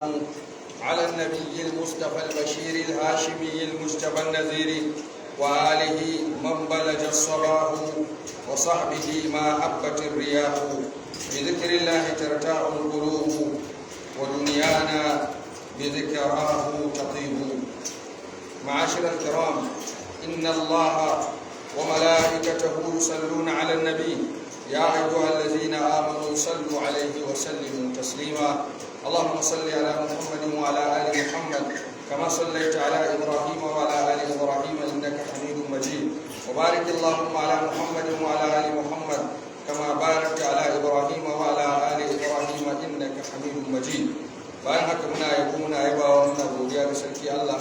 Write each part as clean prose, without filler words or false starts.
على النبي المصطفى البشير الهاشمي المجتبى النذير وآله من بلج الصباح وصحبه ما هبت الرياح بذكر الله ترتاع القلوب ودنيانا بذكراه تطيب. معاشر الكرام، إن الله وملائكته يصلون على النبي يا أيها الذين آمنوا صلوا عليه وسلموا تسليما. اللهم صل على محمد وعلى آل محمد كما صليت على إبراهيم وعلى آل إبراهيم إنك حميد مجيد، وبارك اللهم على محمد وعلى آل محمد كما باركت على إبراهيم وعلى آل إبراهيم إنك حميد مجيد. bayan haka muna yabo muna yabawa muna godiya ga sarki Allah,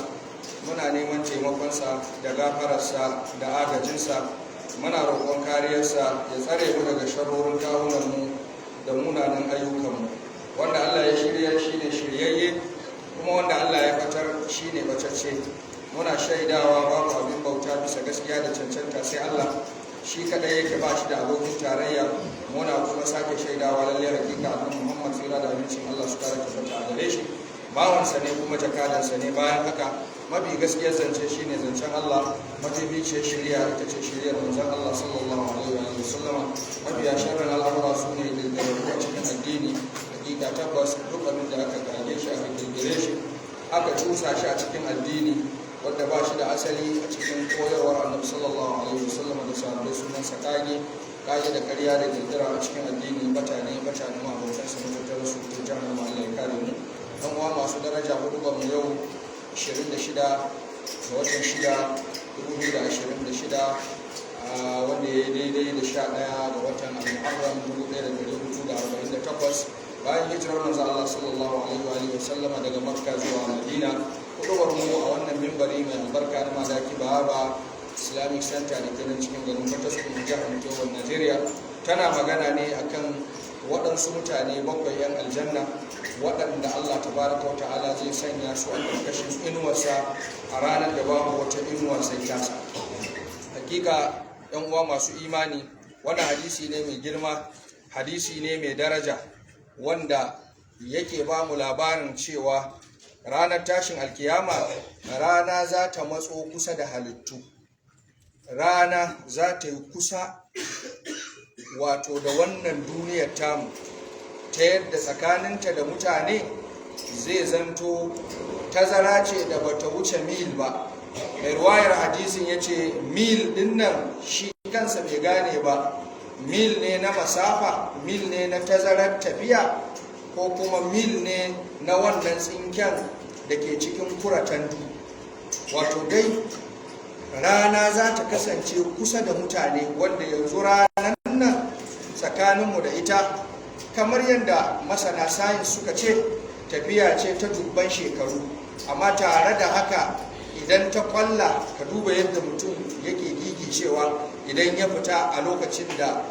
muna neman taimakonsa da gafararsa da agajinsa, muna roƙon kariyarsa ya tsare mu daga sharrorin kawunanmu da munanan ayyukanmu. Wanda Allah ya shirya shi ne shiryayye, kuma wanda Allah ya fatar shi ne bacacce. Muna shaidawa babu abin bauta bisa gaskiya da cancanta sai Allah, shi kadai yake ba shi da abokin tarayya. Muna kuma sake shaidawa lalle hakika annabi Muhammad sallallahu alaihi wasallam Allah su kare tabbata a gare shi, bawansa ne kuma jakadansa ne. Bayan haka mafi gaskiyar zance shine zancen Allah, mafi biciyar shirya ita ce shiryar manzon Allah sallallahu alaihi wasallam. Mafiya sharrin al'amura su ne da cikin addini. Hakika tabbas duk abin da aka gage shi aka kirkire shi aka cusa shi a cikin addini wanda ba shi da asali a cikin koyarwar annabi sallallahu alaihi wasallam da sahabbai, sunan sa kage da ƙarya da kirkira a cikin addini mutane ma abokan su mutar su ta jahannama. Allah ya kare mu. Dan uwa masu daraja, hudubar mu yau 26 ga watan 6 2026 wanda ya yi daidai da 11 ga watan Al-Muharram 1448 bayan hijirar manzo Allah sallallahu alaihi wa sallama daga Makka zuwa Madina. Hudubar mu a wannan mimbari mai albarka na Madaki Bahaba Islamic Center da ke nan cikin garin Fataskun, jihar Kebbi, Najeriya, tana magana ne akan waɗansu mutane bakwai 'yan aljanna waɗanda Allah tabaraka wa ta'ala zai sanya su a ƙarƙashin inuwarsa a ranar da babu wata inuwa sai tasa. Hakika 'yan uwa masu imani, wannan hadisi ne mai girma, hadisi ne mai daraja, wanda yake ba mu labarin cewa ranar tashin alkiyama rana za ta matso kusa da halittu. Rana za ta yi kusa wato da wannan duniyar tamu, ta yadda tsakaninta da mutane zai zanto tazara ce da bata wuce mil ba. Mai ruwayar hadisin ya ce mil dinnan shi kansa bai gane ba, mil ne na masafa, mil ne na tazarar tafiya, ko kuma mil ne na wannan tsinken da ke cikin kuratandu. Wato dai rana za ta kasance kusa da mutane, wanda yanzu ranar nan tsakaninmu da ita, kamar yadda masana sayins suka ce, tafiya ce ta dubban shekaru. Amma tare da haka idan ta kwalla, ka duba yadda mutum yake gigicewa idan ya fita a lokacin da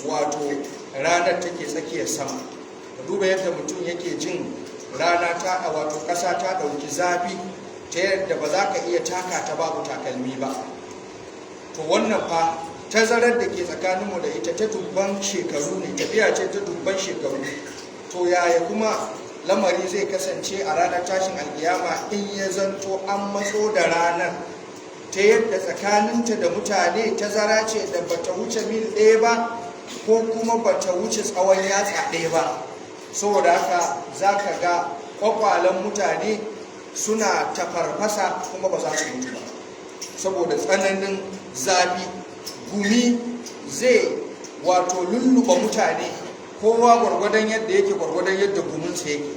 wato ranar take tsakiyar sama. Ka duba yadda mutum yake jin rana ta wato ƙasa ta ɗauki zafi ta yadda ba za ka iya taka ta babu takalmi ba. To wannan fa tazarar da ke tsakaninmu da ita ta dubban shekaru ne, tafiya ce ta dubban shekaru. To yaya kuma lamari zai kasance a ranar tashin alkiyama in ya zanto an matso da ranar ta yadda tsakaninta da mutane tazara ce da bata wuce mil ɗaya ba, ko kuma bata wuce tsawon yatsa ɗaya ba. Saboda haka za ka ga kwakwalen mutane suna tafarfasa kuma ba za su mutu ba saboda tsananin zafi. Gumi zai wato lulluɓa mutane, kowa gwargwadon yadda yake, gwargwadon yadda guminsa yake.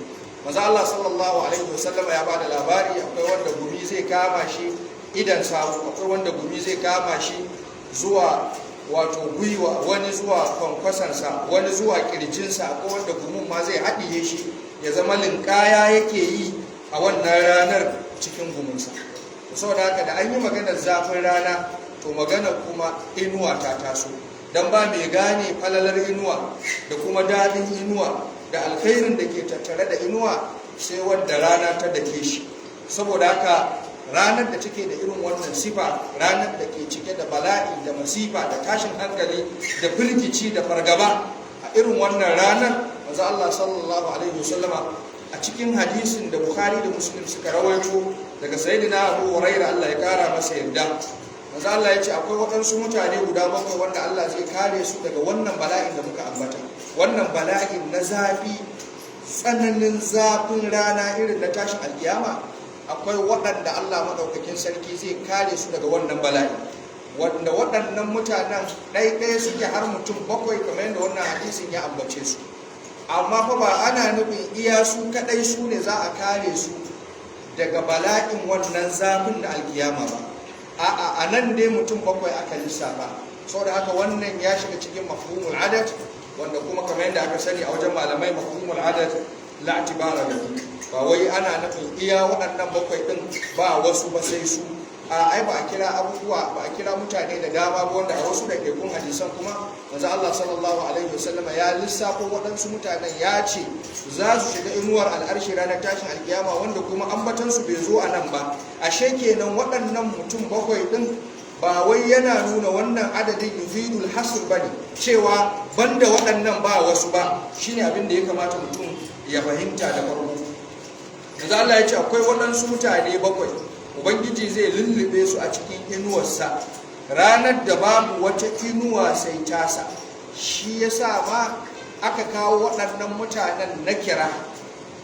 Manzo Allah sallallahu alaihi wasallam ya bada labari, akwai wanda gumi zai kama shi idan sawu, akwai wanda gumi zai kama shi zuwa wato gwiwa, wani zuwa kwankwasansa, wani zuwa kirjinsa, akwai wanda gumin ma zai haɗiye shi ya zama linkaya yake yi a wannan ranar cikin guminsa. Saboda haka da an yi maganar zafin rana, to magana kuma inuwa ta taso, don ba mai gane falalar inuwa da kuma daɗin inuwa da alkhairin da ke tattare da inuwa sai wanda rana ta dake shi. Saboda haka ranar da take da irin wannan sifa, ranar da ke cike da bala'i da masifa da tashin hankali da firgici da fargaba, a irin wannan ranar manzo Allah sallallahu alaihi wasallama a cikin hadisin da Bukhari da Muslim suka rawaito daga sayyidina Abu Hurairah Allah ya kara masa yarda, manzo Allah ya ce akwai waɗansu mutane guda 7 wanda Allah zai kare su daga wannan bala'in da muka ambata. Wannan bala'in na zafi, tsananin zafin rana irin na tashin alkiyama, akwai waɗanda Allah madaukakin sarki zai kare su daga wannan bala'i, wanda waɗannan mutanen ɗaiɗaya suke har mutum 7 kamar yadda wannan hadisin ya ambace su. Amma fa ba ana nufin iya su kaɗai su ne za a kare su daga bala'in wannan zafin da alkiyama ba. A'a, a nan dai mutum 7 aka lissafa. Saboda haka wannan ya shiga cikin mafhumul adad, wanda kuma kamar yadda aka sani a wajen malamai mafhumul adad la tibara da ba wai ana nufin iya waɗannan 7 ɗin ba wasu ba sai su. Ai ba a kira abubuwa, ba a kira mutane da dama ba, wanda a wasu ɗaiɗaikun hadisan kuma manzo Allah sallallahu alaihi wasallama ya lissafo waɗansu mutanen ya ce za su shiga inuwar al'arshi ranar tashin alkiyama, wanda kuma ambatansu bai zo a nan ba. Ashe kenan waɗannan mutum 7 ɗin ba wai yana nuna wannan adadin yufidul hasr bane, cewa banda waɗannan ba wasu ba. Shine abin da ya kamata mutum ya fahimta da farko. Manzo Allah ya ce akwai waɗansu mutane 7 Ubangiji zai lullube su a cikin inuwarsa ranar da babu wata inuwa sai tasa. Shi yasa ma aka kawo waɗannan mutanen na kira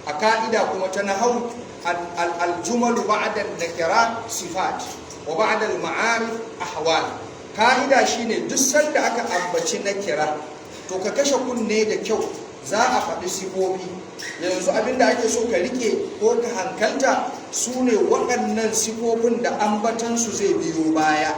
a ka'ida kuma ta nahau. Aljumalu ba'da nakira sifat wa ba'da al-ma'arif ahwal. Ka'ida shine duk sanda aka ambaci nakira to ka kashe kunne da kyau, za a faɗi sifofi. Yanzu abinda ake so ka rike ko ka hankalta su ne waɗannan sifofin da ambatansu zai biyo baya,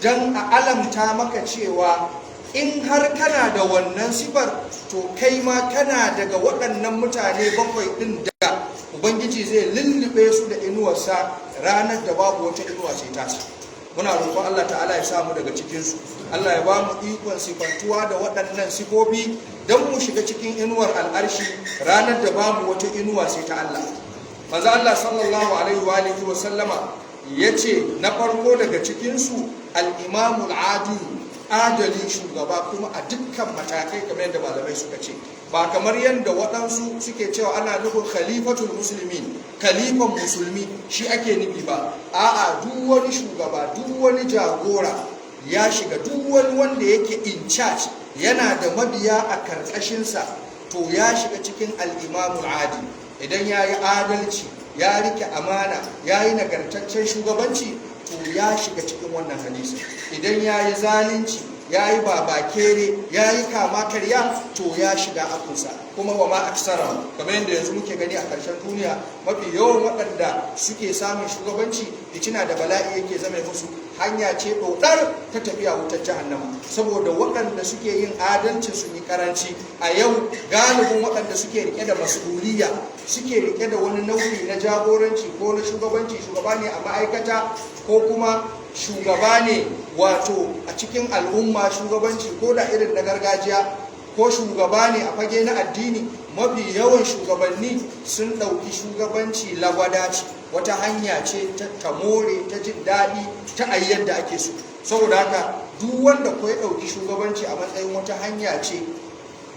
don a alamta maka cewa in har kana da wannan sifar to kai ma kana daga waɗannan mutane 7 ɗin da Ubangiji zai lullube su da inuwarsa ranar da babu wata inuwa sai tasa. Muna roƙon Allah ta'ala ya samu daga cikinsu. Allah ya ba mu ikon sifantuwa da waɗannan sifofi don mu shiga cikin inuwar al'arshi ranar da babu wata inuwa sai ta Allah. Manzo Allah sallallahu alaihi wa sallama yace na farko daga cikinsu al-imamul adil, adali shugaba kuma a dukkan matakai kamar yadda malamai suka ce, ba kamar yadda waɗansu suke cewa ana nufin khalifatul muslimin, khalifan musulmi shi ake nufi ba. A'a, duk wani shugaba, duk wani jagora ya shiga, duk wani wanda yake in charge yana da mabiya a karkashinsa to ya shiga cikin al-imamul adil. Idan ya yi adalci, ya rike amana, ya yi nagartaccen shugabanci, to ya shiga cikin wannan hadisi. Idan ya yi zalunci, ya yi babakere, ya yi kama karya, to ya shiga akunsa. Kuma wa ma aksara, kamar yadda yanzu muke gani a ƙarshen duniya, mafi yawan waɗanda suke samun shugabanci fitina da bala'i yake zama musu hanya ce ɗaukar ta tafiya wutar jahannama, saboda waɗanda suke yin adalci sun yi karanci. A yau galibin waɗanda suke rike da mas'uliyya, suke rike da wani nauyi na jagoranci ko na shugabanci, shugaba ne a ma'aikata ko kuma shugaba ne wato a cikin al'umma, shugabanci ko da irin na gargajiya, ko shugaba ne a fage na addini, mafi yawan shugabanni sun ɗauki shugabanci lagwada ce, wata hanya ce ta more, ta jin daɗi, ta ayyar da ake so. Saboda haka duk wanda ko ya ɗauki shugabanci a matsayin wata hanya ce,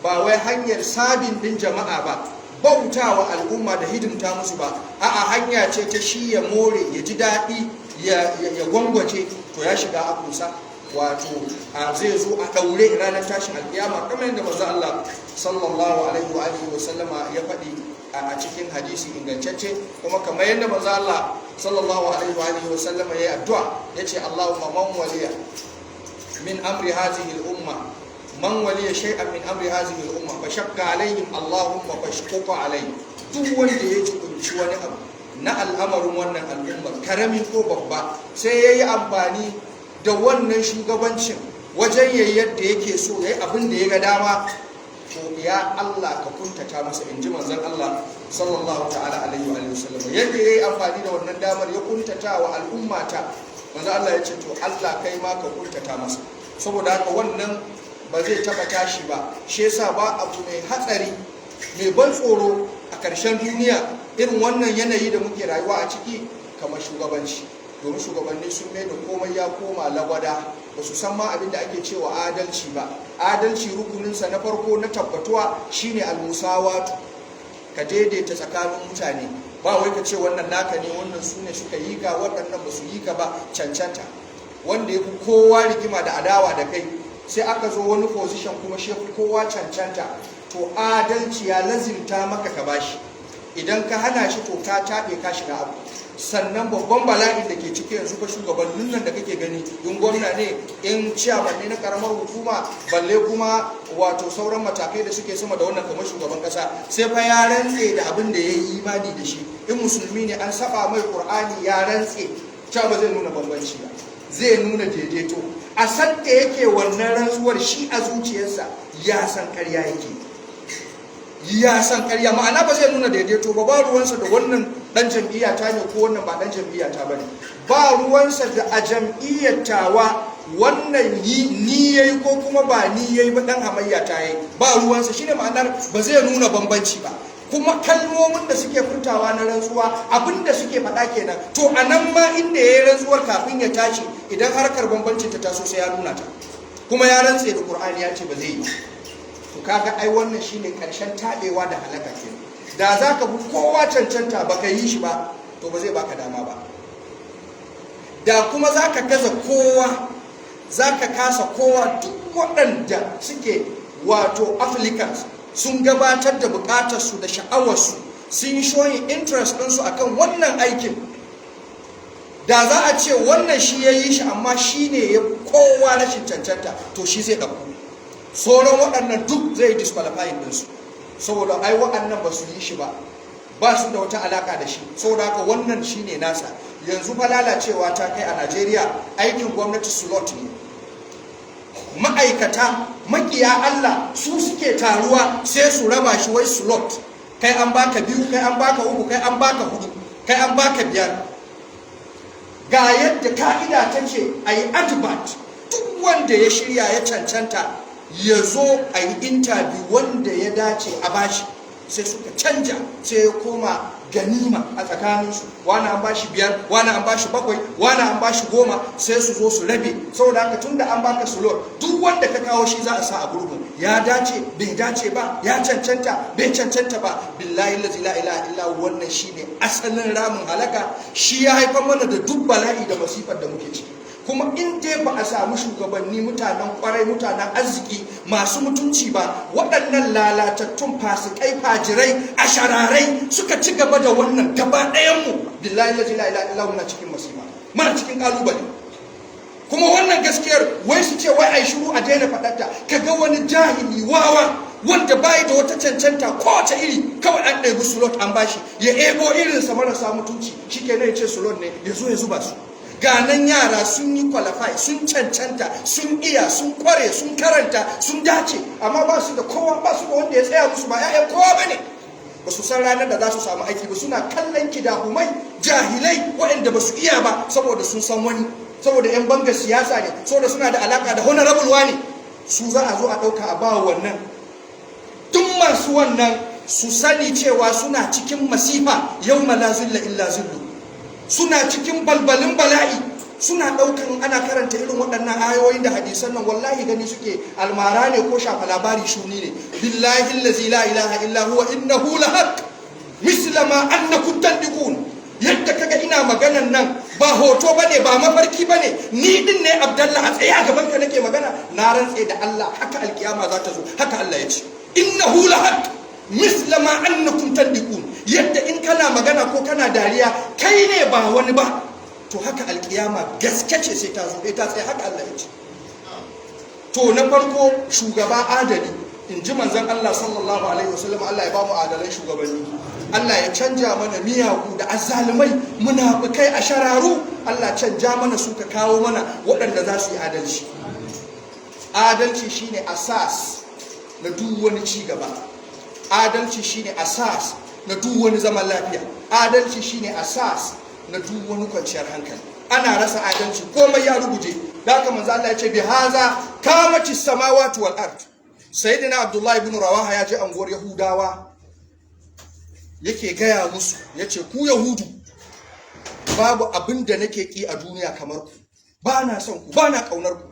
ba wai hanyar sabin ɗin jama'a ba, bautawa al'umma da hidimta musu ba, a'a hanya ce ta shi ya more, ya ji daɗi, ya gwangwace, to ya shiga akunsa. Wato zai zo a ɗaure ranar tashin alƙiyama, kamar yadda manzo Allah sallallahu alaihi wa sallama ya faɗi a cikin hadisi ingantacce, kuma kamar yadda manzo Allah sallallahu alaihi wa sallama ya yi addu'a, yace Allahumma man waliya min amri hadhihi al-umma, man waliya shay'an min amri hadhihi al-umma fa shakka alaihim Allahumma fashquqa alaihi. Duk wanda ya kunci wani abu na al'amarin wannan al'ummar, karami ko babba, sai yayi amfani da wannan shugabancin wajen yayi yadda yake so, yayi abin da ya ga dama, to ya Allah ka kuntata masa, inji manzon Allah sallallahu ta'ala alaihi wa sallam. Yadda yayi amfani da wannan damar ya kuntata wa al'ummata, manzon Allah ya ce to Allah kai ma ka kuntata masa. Saboda haka wannan ba zai taba tashi ba. Shi yasa ba abu mai hatsari, mai ban tsoro a ƙarshen duniya irin wannan yanayi da muke rayuwa a ciki kamar shugabanci. Domin shugabanni sun mai da komai ya koma lagwada, ba su san ma abin da ake cewa adalci ba. Adalci rukuninsa na farko na tabbatuwa shine almusawatu, ka daidaita tsakanin mutane, ba wai ka ce wannan naka ne, wannan su ne suka yi ka, waɗannan ba su yi ka ba. Cancanta wanda ya fi kowa rigima da adawa da kai sai aka zo wani position kuma shi fi kowa cancanta, to adalci ya lazimta maka ka bashi. Idan ka hana shi to ka taɓe ka shiga abu. Sannan babban bala'in da ke ciki yanzu fa shugabannin nan da kake gani, in gwamna ne, in ciyaman ne na karamar hukuma, balle kuma wato sauran matakai da suke sama da wannan kamar shugaban kasa, sai fa ya rantse da abin da ya yi imani da shi. In musulmi ne an saba mai Qur'ani ya rantse cewa ba zai nuna bambanci ba, zai nuna daidaito. A san da yake wannan rantsuwar shi a zuciyarsa ya san ƙarya yake, ya san ƙarya, ma'ana ba zai nuna daidaito ba. Ba ruwansa da wannan dan jam'iyya ta ne ko wannan ba dan jam'iyya ta bane, ba ruwansa da a jam'iyyar tawa wannan ni yayi ko kuma ba ni yayi ba, dan hamayya ta yayi, ba ruwansa. Shine ma'anar ba zai nuna bambanci ba. Kuma kalmomin da suke furtawa na rantsuwa abinda suke faɗa kenan. To anan ma inda yayi rantsuwar kafin ya tashi, idan harkar bambanci ta taso sai ya nuna ta, kuma ya rantse da Qur'ani ya ce ba zai yi. To kaga ai wannan shine karshen tabewa da halaka kenan. Da za ka bi kowa cancanta baka yi shi ba, to ba zai baka dama ba. Da kuma za ka gaza kowa, za ka kasa kowa, duk waɗanda suke wato applicants sun gabatar da bukatarsu da sha'awarsu, sun yi showing interest ɗinsu akan wannan aikin. Da za a ce wannan shi ya yi shi amma shi ne ya kowa rashin cancanta, to shi zai ɗauko. Sauran waɗannan duk zai disqualifying ɗinsu, saboda ai waɗannan ba su yi shi ba, ba su da wata alaka da shi, saboda haka wannan shi ne nasa. Yanzu fa lalacewa ta kai a Najeriya aikin gwamnati slot ne. Ma'aikata makiya Allah su suke taruwa sai su raba shi wai slot, kai an baka 2, kai an baka 3, kai an baka 4, kai an baka 5. Ga yadda ka'ida ta ce a yi advert, duk wanda ya shirya ya cancanta ya zo a yi interview, wanda ya dace a bashi. Sai suka canja, sai ya koma ganima a tsakaninsu, wani an bashi 5, wani an bashi 7, wani an bashi 10, sai su zo su rabe. Saboda haka tunda an baka slot, duk wanda ka kawo shi za a sa a gurbin, ya dace bai dace ba, ya cancanta bai cancanta ba. Billahi la ilaha illa wannan shine asalin ramin halaka, shi ya haifar mana da duk bala'i da masifar da muke ciki. Kuma in dai ba a samu shugabanni mutanen kwarai, mutanen arziki, masu mutunci ba, waɗannan lalatattun fasikai, fajirai, ashararai suka ci gaba da wannan gaba ɗayanmu, billahi la ilaha illa muna cikin masifa, muna cikin kalubale. Kuma wannan gaskiyar wai su ce wai ai shiru a daina faɗarta. Kaga wani jahili wawa wanda bai da wata cancanta kowace iri, kawai an ɗebi slot an bashi, ya ebo irinsa marasa mutunci, shikenan ya ce slot ne, ya zo ya zuba su. Ganan yara sun yi qualify, sun cancanta, sun iya, sun kware, sun karanta, sun dace, amma ba su da kowa, ba su da wanda ya tsaya musu, ba ya'yan kowa bane. Ba su san ranar da za su samu aiki ba, suna kallon kidahumai jahilai waɗanda ba su iya ba, saboda sun san wani, saboda yan bangar siyasa ne, saboda suna da alaka da honorable wani, su za a zo a ɗauka a bawa wannan. Tun masu wannan su sani cewa suna cikin masifa, yawma la zilla illa zillu, suna cikin balbalin bala'i. Suna ɗaukan ana karanta irin waɗannan ayoyin da hadisan nan, wallahi gani suke almara ne ko shafa labari shuni ne. Billahi allazi la ilaha illa huwa innahu lahaq misla ma annakum tandiqun. Yadda kaga ina maganan nan ba hoto bane, ba mafarki bane, ni din ne Abdallah a tsaye a gaban ka nake magana, na rantse da Allah haka alkiyama za ta zo, haka Allah ya ce innahu lahaq misla ma annakum tandiqun. Yadda in kana magana ko kana dariya kai ne ba wani ba, to haka alkiyama gaske ce sai ta zo, ta tsaye, haka Allah ya ce. To na farko shugaba adali, in ji manzon Allah sallallahu alaihi wasallam, Allah ya ba mu adalan shugabanni, Allah ya canja mana miyagu da azzalumai, munafikai, ashararu, Allah canja mana su, ka kawo mana waɗanda za su yi adalci. Adalci shine asas na duk wani ci gaba. Adalci shine asas na duk wani zaman lafiya. Adalci shine asas na duk wani kwanciyar hankali. Ana rasa adalci komai ya ruguje. Da haka manzo Allah ya ce bi haza kamati samawati wal ard. Sayyidina Abdullah ibn Rawaha ya je anguwar Yahudawa, yake gaya musu, yace ku Yahudu babu abin da nake ki a duniya kamar ku, ba na son ku, ba na kaunar ku,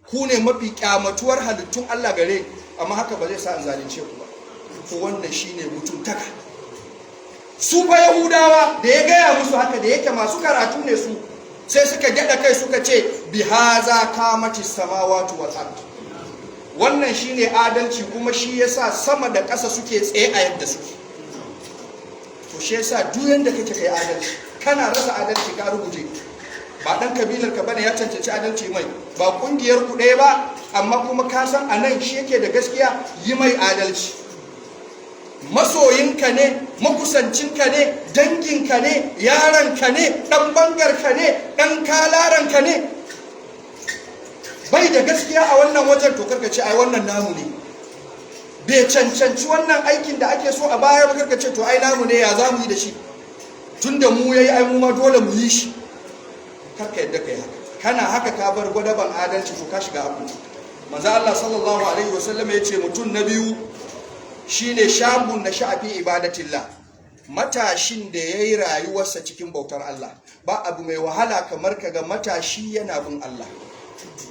ku ne mafi kyamatuwar halittun Allah gare, amma haka ba zai sa in zalunce ku ba. To wannan shine mutuntaka. su fa yahudawa da ya gaya musu haka da yake masu karatu ne su sai suka gyada kai suka ce bi haza kamati samawati wal ard. Wannan shine adalci kuma shi yasa sama da ƙasa suke tsaye a yadda suke. To shi yasa duk yanda kake kai adalci, kana rasa adalci ka rubuje. Ba dan kabilar ka bane ya cancanci adalci mai, ba kungiyar ku ɗaya ba, amma kuma ka san anan shi yake da gaskiya, yi mai adalci. Masoyinka ne, makusancinka ne, danginka ne, yaranka ne, dan bangarka ne, dan kalaranka ne, bai da gaskiya a wannan wajen, to karka ce ai wannan namu ne, bai cancanci wannan aikin da ake so a baya ba, karka ce to ai namu ne, ya za mu yi da shi, tunda mu yayi ai mu ma dole mu yi shi. Karka yadda kai haka, kana haka ka bar gwadaban adalci, to ka shiga abu. Manzo Allah sallallahu alaihi wasallam ya ce mutum na biyu shine shabun na sha'afi ibadatillah, matashin da yayi rayuwarsa cikin bautar Allah. Ba abu mai wahala kamar kaga matashi yana bin Allah,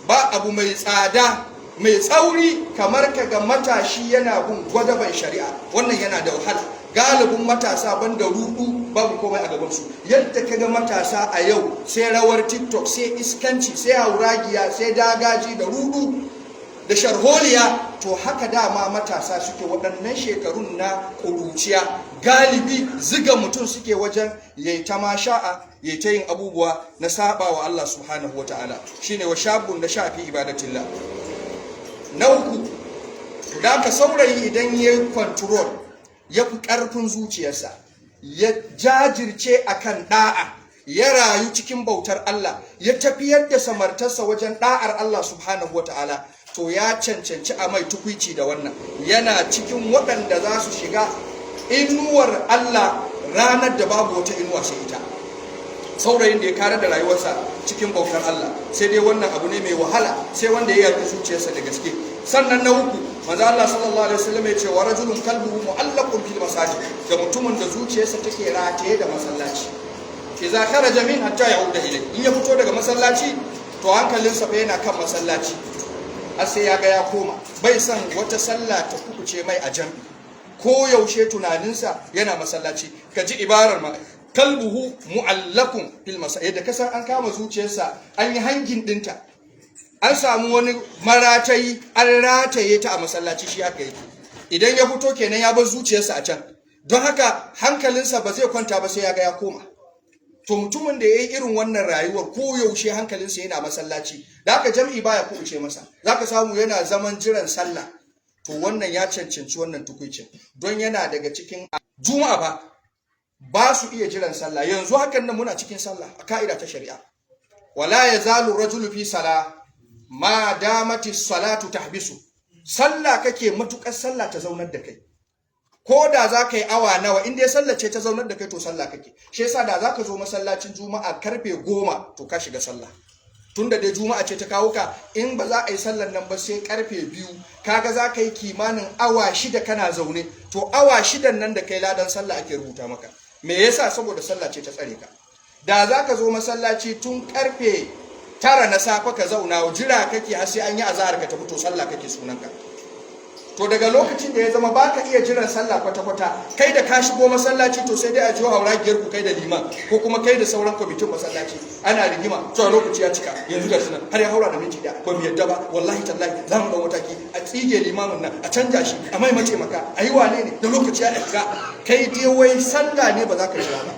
ba abu mai tsada mai tsauri kamar kaga matashi yana bin gwadaban shari'a. Wannan yana da wahala. Galibin matasa banda rudu babu komai a gabansu. Yadda kaga matasa a yau sai rawar TikTok, sai iskanci, sai hauragiya, sai dagaji da rudu da sharholiya, to haka dama matasa suke waɗannan shekarun na ƙuruciya. Galibi ziga mutum suke wajen yayi ta masha'a, yayi ta yin abubuwa na saba wa Allah subhanahu wataala. Shine wa shabun da shafi ibadatillah. Na uku, da ka saurayi idan yayi control, ya fi ƙarfin zuciyarsa, ya jajirce akan da'a, ya rayu cikin bautar Allah, ya tafiyar da samartarsa wajen da'ar Allah subhanahu wataala, to ya cancanci a mai tukwici da wannan. Yana cikin waɗanda za su shiga inuwar Allah ranar da babu wata inuwa sai ita. Saurayin da ya kare da rayuwarsa cikin bautar Allah, sai dai wannan abu ne mai wahala, sai wanda ya yarda zuciyarsa da gaske. Sannan na uku, manzo Allah sallallahu alaihi wasallam ya ce wa rajulun qalbuhu mu'allaqun fil masajid, da mutumin da zuciyarsa take rataye da masallaci. Idza kharaja min hatta ya'uda ilay, in ya fito daga masallaci to hankalinsa fa yana kan masallaci, har sai ya ga ya koma. Bai san wata sallah ta kukuce mai a jami'i, ko yaushe tunaninsa yana masallaci. Ka ji ibarar ma, kalbuhu mu'allakun fil masajid, da kasan an kama zuciyarsa an yi hangin dinta, an samu wani maratayi an rataye ta a masallaci. Shi haka yake, idan ya fito kenan ya bar zuciyarsa a can, don haka hankalinsa ba zai kwanta ba sai ya ga ya koma. To mutumin da ya yi irin wannan rayuwar ko yaushe hankalinsa yana masallaci, da haka jam'i baya kuɓuce masa, za ka samu yana zaman jiran sallah, to wannan ya cancanci wannan tukuicin, don yana daga cikin juma'a ba su iya jiran sallah. Yanzu hakan nan muna cikin sallah a ka'ida ta shari'a, wala yazalu rajulu fi sala ma damati salatu tahbisu. Sallah kake, matukar sallah ta zaunar da kai, ko da za ka yi awa nawa, inda ya sallace ta zaunar da kai to sallah kake. Shi yasa da za ka zo masallacin juma'a karfe 10 to ka shiga sallah, tunda dai juma'a ce ta kawo ka. In ba za a yi sallar nan ba sai karfe 2, kaga za ka yi kimanin awa 6 kana zaune, to awa 6 nan da kai ladan sallah ake rubuta maka. Me yasa? Saboda sallah ce ta tsare ka. Da za ka zo masallaci tun karfe 9 na safe ka zauna jira kake har sai an yi azhar ka tafi, to sallah kake sunanka. To daga lokacin da ya zama baka iya jiran sallah kwata-kwata, kai da ka shigo masallaci to sai dai a jiyo hauragiyar ku kai da liman, ko kuma kai da sauran kwamitin masallaci ana rigima, to a lokaci ya cika, yanzu ga sunan har ya haura da minti da ba mu yadda ba, wallahi tallahi za mu dau mataki, a tsige limamin nan, a canja shi, a mai mace maka, a yi wane ne, da lokaci ya ɗaga. Kai dai wai sallah ne ba za ka jira ba,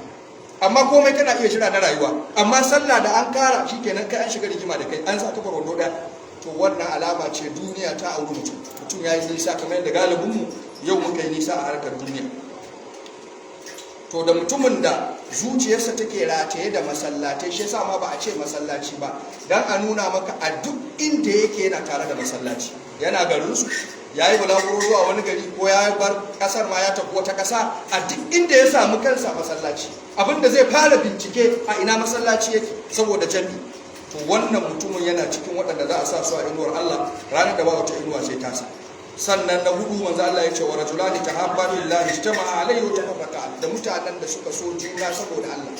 amma komai kana iya jira na rayuwa, amma sallah da an kara shikenan kai an shiga rigima da kai, an sa kafar wando ɗaya. To wannan alama ce duniya ta auri mutum ya yi nisa, kamar yadda galibinmu yau muka yi nisa a harkar duniya. To da mutumin da zuciyarsa take rataye da masallatai, shi yasa ma ba a ce masallaci ba, dan a nuna maka a duk inda yake yana tare da masallaci. Yana garinsu, ya yi bulaguro zuwa wani gari, ko ya bar kasar ma ya tafi wata kasa, a duk inda ya samu kansa masallaci, abinda zai fara bincike a ina masallaci yake, saboda jami'i. To wannan mutumin yana cikin waɗanda za a sa su a inuwar Allah ranar da ba wata inuwa sai tasa. Sannan na hudu, manzo Allah ya ce wa rajulani tahabba billahi ijtama'a alayhi wa tafarraqa, da mutanen da suka so juna saboda Allah.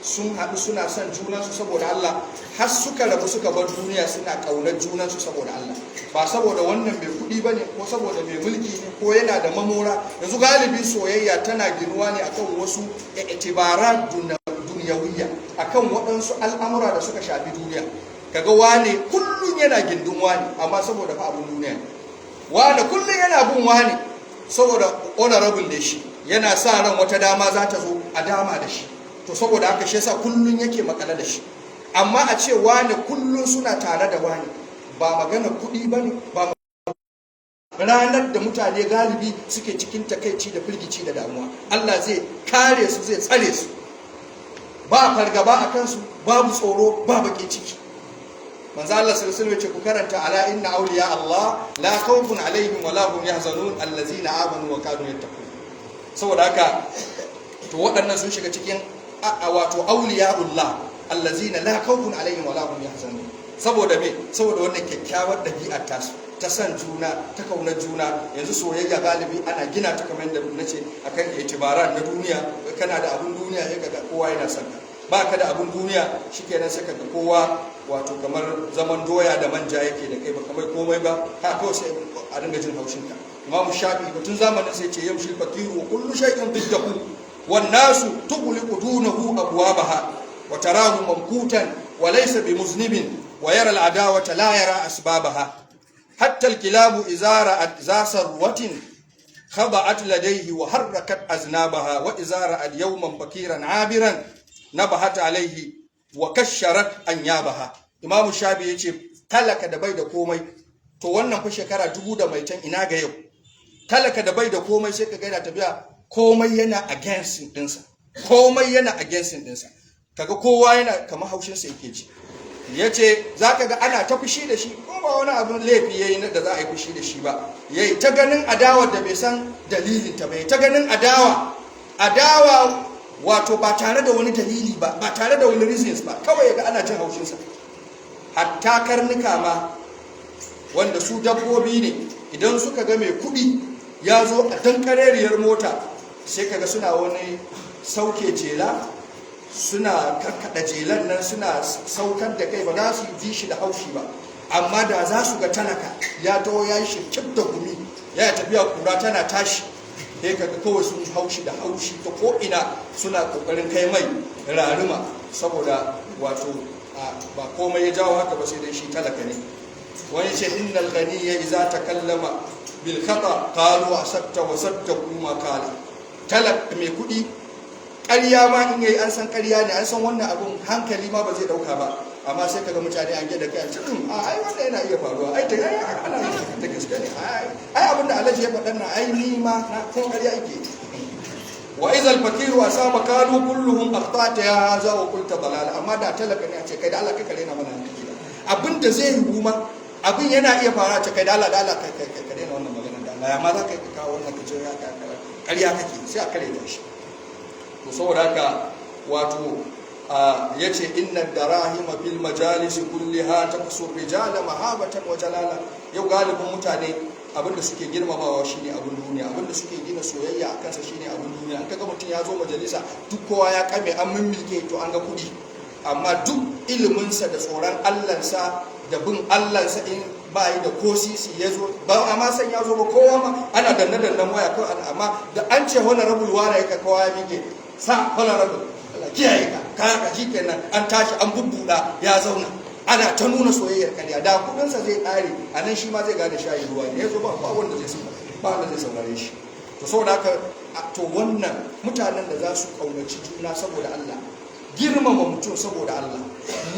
sun haɗu suna son junansu saboda Allah, har suka rabu suka bar duniya suna ƙaunar junansu saboda Allah, ba saboda wannan mai kuɗi ba ne ko saboda mai mulki ne ko yana da mamora. Yanzu galibi soyayya tana ginuwa ne akan wasu itibarat duniyawiyya, akan waɗansu al'amura da suka shafi duniya. Kaga wane kullum yana gindin wane, amma saboda fa abin duniya. Wane kullum yana bin wane saboda honorable ne shi, yana sa ran wata dama za ta zo a dama da shi, to saboda haka shi yasa kullum yake makale da shi. Amma a ce wane kullum suna tare da wane, ba magana kuɗi ba ne, ba ranar da mutane galibi suke cikin takaici da firgici da damuwa, Allah zai kare su, zai tsare su, ba fargaba a kansu, babu tsoro, ba baƙin ciki. manzo Allah sallallahu alaihi wasallam ce ku karanta ala inna awliya Allah la khawfun alaihim wa la hum yahzanun allazina amanu wa kanu yattaqun. Saboda haka to waɗannan sun shiga cikin wato awliyaullah allazina la khawfun alaihim wa la hum yahzanun. Saboda me? Saboda wannan kyakkyawar dabi'ar tasu ta san juna, ta kauna juna. Yanzu soyayya galibi ana gina ta kamar yadda nace akan itibaran na duniya. Kana da abun duniya sai kaga kowa yana son ka, baka da abun duniya shikenan sai kaga kowa wato kamar zaman doya da manja yake da kai, ba kamar komai ba, ha kawai sai a dinga jin haushin ka. Imam Shafi'i tun zamanin sai ce yamshi fakiru wa kullu shay'in biddahu wan nasu tughliqu dunahu abwabaha wa tarahu mamkutan wa laysa bimuznibin wa yara al-adawata la yara asbabaha hatta al-kilabu izara sarwatin khada'at ladayhi wa harrakat aznabaha wa izara al-yawman bakiran abiran nabahat alayhi wa kasharat anyabaha. Imamu Shafi yace talaka da bai da komai, to wannan fa shekara 2000 da maitan ina ga yau. Talaka da bai da komai sai ka ga yana tafiya komai yana against dinsa, komai yana against dinsa, kaga kowa yana kamar haushin sa yake ji. Yace zaka ga ana ta fushi da shi, ko ba wani abin laifi yayi da za a yi fushi da shi ba, yayi ta ganin adawar da bai san dalilin ta, bai ta ganin adawa wato ba tare da wani dalili ba, ba tare da wani reasons ba, kawai ga ana jin haushinsa. Hatta karnuka ma wanda su dabbobi ne, idan suka ga mai kuɗi ya zo a dankareriyar mota sai kaga suna wani sauke jela, suna karkada jelan nan, suna saukar da kai, ba za su ji shi da haushi ba. Amma da za su ga talaka ya taho ya yi shirkif da gumi, ya tafiya kura tana tashi, sai kaga kawai sun haushi da haushi ta ko'ina, suna kokarin kai mai raruma, saboda wato ba komai ya jawo haka ba sai dai shi talaka ne. Wani ce innal ghaniyya idza takallama bil khata qalu asabta wa saddaqu ma qala. Talaka mai kudi ƙarya ma in yayi an san ƙarya ne, an san wannan abun hankali ma ba zai dauka ba, amma sai kaga mutane an gida kai an ce ai wannan yana iya faruwa, ai ta ana ta gaskiya ne, ai abinda Alhaji ya faɗa na ai ni ma na ko ƙarya yake. Wa idhal fakiru asaba kanu kulluhum akhtata ya hadha wa qulta dalal. Amma da talaka ne a ce kai da Allah kai kare na mana hankali, abinda zai yi ma abin yana iya fara ce kai da Allah kai kare na wannan magana da Allah, amma za ka kawo wannan kace ya ƙarya kake, sai a kare da shi. To saboda haka wato yace inna darahima fil majalis kulliha taqsur rijala mahabatan wa jalala. Yau galibin mutane abinda suke girmamawa shine abin duniya, abinda suke gina soyayya a kansa shine abin duniya. An kaga mutum ya zo majalisa duk kowa ya kame an mimmilke, to an ga kudi. Amma duk iliminsa da tsoron Allahnsa da bin Allahnsa in ba yi da ko sisi ya zo ba, amma san ya zo ba, kowa ma ana danne waya ko amma da an ce honorable wara yake kowa ya mike sa honorable Allah kiyaye ka shikenan an tashi an bubbuda ya zauna, ana ta nuna soyayyar kariya. Da kudinsa zai kare a nan shi ma zai gane shayi ruwa ne, ya zo ba wanda zai saurare shi. To saboda haka to wannan mutanen da za su kaunaci juna saboda Allah, girmama mutum saboda Allah,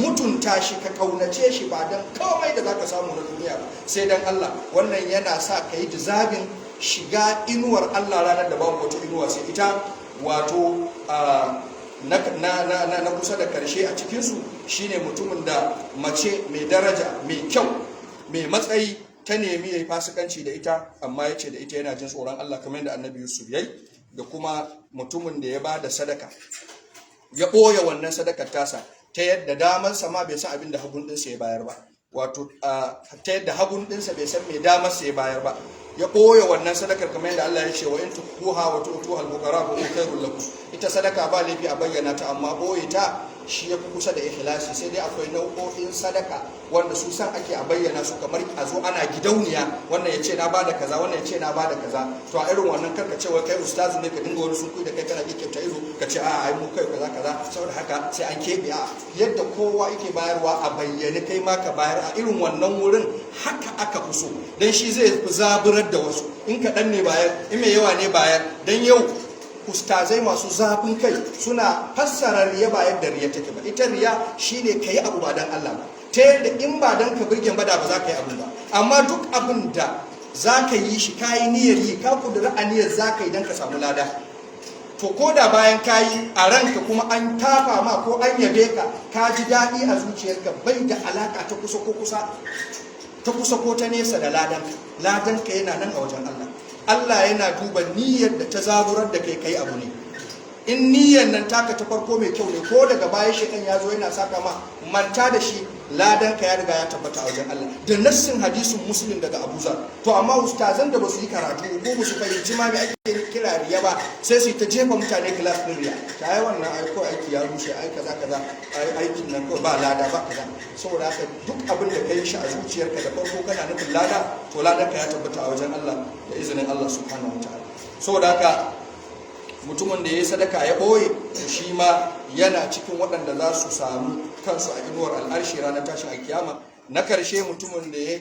mutunta shi, ka kaunace shi ba dan komai da zaka samu na duniya ba sai dan Allah, wannan yana sa ka yi dizabin shiga inuwar Allah ranar da babu wata inuwa sai ita. Wato na kusa da karshe a cikinsu shine mutumin da mace mai daraja, mai kyau, mai matsayi ta nemi ya yi fasikanci da ita, amma ya ce da ita yana jin tsoron Allah kamar yadda Annabi Yusuf yayi. Da kuma mutumin da ya ba da sadaka, ya ɓoye wannan sadakar tasa ta yadda damarsa ma bai san abin da hagun ɗinsa ya bayar ba, wato ta yadda hagun ɗinsa bai san mai damarsa ya bayar ba. ya ɓoye wannan sadakar kamar yadda Allah ya ce wa in tuquha wa tu'tuha al-fuqara fa khairul lakum. Ita sadaka ba laifi a bayyana ta, amma ɓoye ta shi ya fi kusa da ikhlasi. Sai dai akwai nau'o'in sadaka wanda su san ake a bayyana su, kamar a zo ana gidauniya, wannan ya ce na bada kaza, wannan ya ce na bada kaza. To a irin wannan karka ce wai kai ustazu ne ka dinga wani sun da kai kana kyauta izo ka ce a ai mu kai kaza kaza, saboda haka sai an keɓe a yadda kowa yake bayarwa a bayyane kai ma ka bayar a irin wannan wurin, haka aka fi so, dan shi zai fi zaburar da wasu. In kaɗan ne bayar, in mai yawa ne bayar. Dan yau ustazai masu zafin kai suna fassara riya ba yadda riya take ba. Ita riya shine kai abu ba dan Allah ba, ta yadda in ba dan ka birgen ba da ba za ka yi abin ba. Amma duk abin da za ka yi shi kayi niyyar yi, ka kudura aniyar za ka yi dan ka samu lada, to ko da bayan ka yi a ranka kuma an tafa ma ko an yabe ka, ka ji daɗi a zuciyarka, bai da alaka ta kusa ko ta nesa da ladanka yana nan a wajen Allah. Allah yana duba niyyar da ta zaburar da kai abu ne. In niyyar nan taka ta farko mai kyau ne, ko daga baya shekan ya zo yana saka ma, manta da shi, ladanka ya riga ya tabbata a wajen Allah, da nassin hadisin Muslim daga Abu Zar. To amma ustazan da ba su yi karatu ko ba su fahimci ma me ake kira riya ba, sai su ta jefa mutane class din riya. Ta yi wannan ko aiki ya rushe, ai kaza aikin nan ko ba lada ba kaza. Saboda haka duk abin da kai shi a zuciyarka da farko kana nufin lada, to ladanka ya tabbata a wajen Allah da izinin Allah subhanahu wataala. Saboda haka mutumin da ya yi sadaka ya ɓoye, shi ma yana cikin waɗanda za su samu kansu a inuwar al'arshi ranar tashin alkiyama. Na karshe mutumin da ya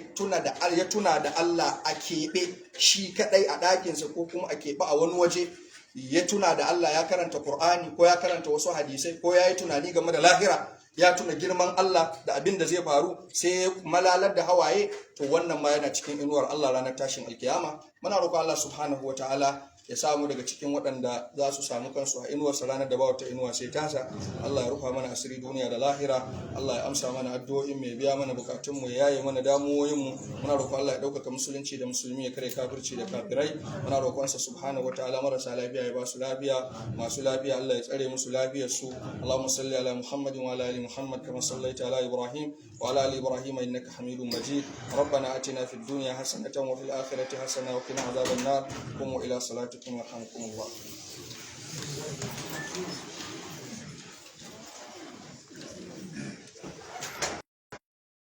tuna da Allah a keɓe shi kaɗai a ɗakinsa, ko kuma a keɓe a wani waje, ya tuna da Allah, ya karanta Qur'ani ko ya karanta wasu hadisai, ko ya yi tunani game da lahira, ya tuna girman Allah da abin da zai faru, sai ya malalar da hawaye, to wannan ma yana cikin inuwar Allah ranar tashin alkiyama. Muna roƙon Allah subhanahu wataala ya samu daga cikin waɗanda za su samu kansu a inuwarsa ranar da ba wata inuwa sai tasa. Allah ya rufa mana asiri duniya da lahira. Allah ya amsa mana addu'o'in, mai biya mana bukatunmu, ya yaye mana damuwoyinmu. Muna roƙon Allah ya ɗaukaka musulunci da musulmi, ya kare kafirci da kafirai. Muna roƙonsa subhanahu wataala marasa lafiya ya ba su lafiya, masu lafiya Allah ya tsare musu lafiyar su. Allahumma salli ala Muhammadin wa ala ali Muhammad kama sallaita ala Ibrahim wa ala ali Ibrahim innaka Hamidum Majid. Rabbana atina fid dunya hasanatan wa fil akhirati hasanatan wa qina adhaban nar. Qumu ila salatikum warhamkumullah.